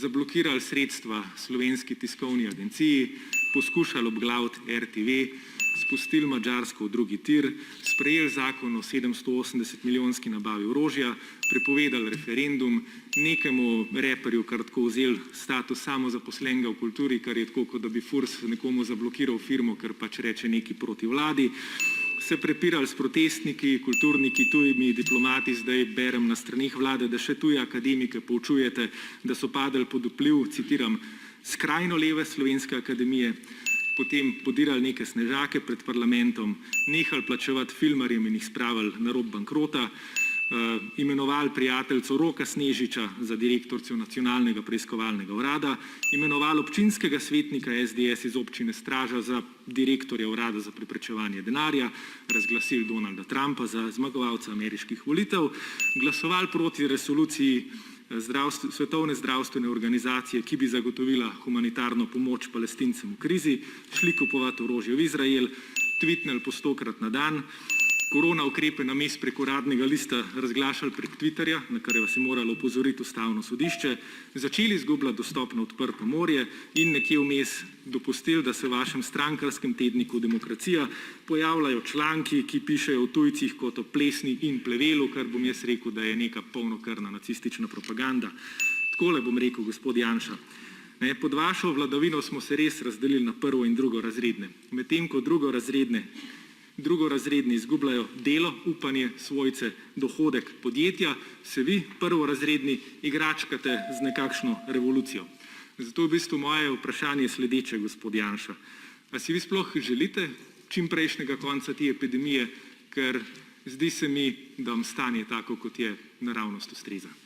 zablokirali sredstva Slovenski tiskovni agenciji, poskušali obglaviti RTV, spustili Madžarsko v drugi tir, sprejeli zakon o 780-milijonski nabavi orožja, prepovedali referendum, nekemu reperju kar tako vzeli status samozaposlenega v kulturi, kar je tako, kot da bi Furs nekomu zablokiral firmo, ker pač reče nekaj proti vladi, se prepirali s protestniki, kulturniki, tujimi diplomati, zdaj berem na straneh vlade, da še tuje akademike poučujete, da so padli pod vpliv, citiram, skrajno leve Slovenske akademije, potem podirali neke snežake pred parlamentom, nehali plačevati filmarjem in jih spravili na rob bankrota, imenovali prijateljico Roka Snežiča za direktorico Nacionalnega preiskovalnega urada, imenovali občinskega svetnika SDS iz občine Straža za direktorja Urada za preprečevanje denarja, razglasili Donalda Trumpa za zmagovalca ameriških volitev, glasovali proti resoluciji Svetovne zdravstvene organizacije, ki bi zagotovila humanitarno pomoč Palestincem v krizi, šli kupovati orožje v Izrael, tvitnili po 100-krat na dan, korona ukrepe namesto prek uradnega lista razglašali prek Twitterja, na kar vas je moralo opozoriti Ustavno sodišče, začeli izgubljati dostop na odprto morje in nekje vmes dopustili, da se v vašem strankarskem tedniku Demokracija pojavljajo članki, ki pišejo o tujcih kot o plesni in plevelu, kar bom jaz rekel, da je neka polnokrvna nacistična propaganda. Takole bom rekel, gospod Janša. Pod vašo vladavino smo se res razdelili na prvo in drugorazredne. Medtem ko drugorazredni izgubljajo delo, upanje, svojce, dohodek podjetja, se vi, prvorazredni, igračkate z nekakšno revolucijo. Zato v bistvu moje vprašanje sledeče, gospod Janša. A si vi sploh želite čimprejšnjega konca te epidemije, ker zdi se mi, da vam stanje tako, kot je, naravnost ustreza?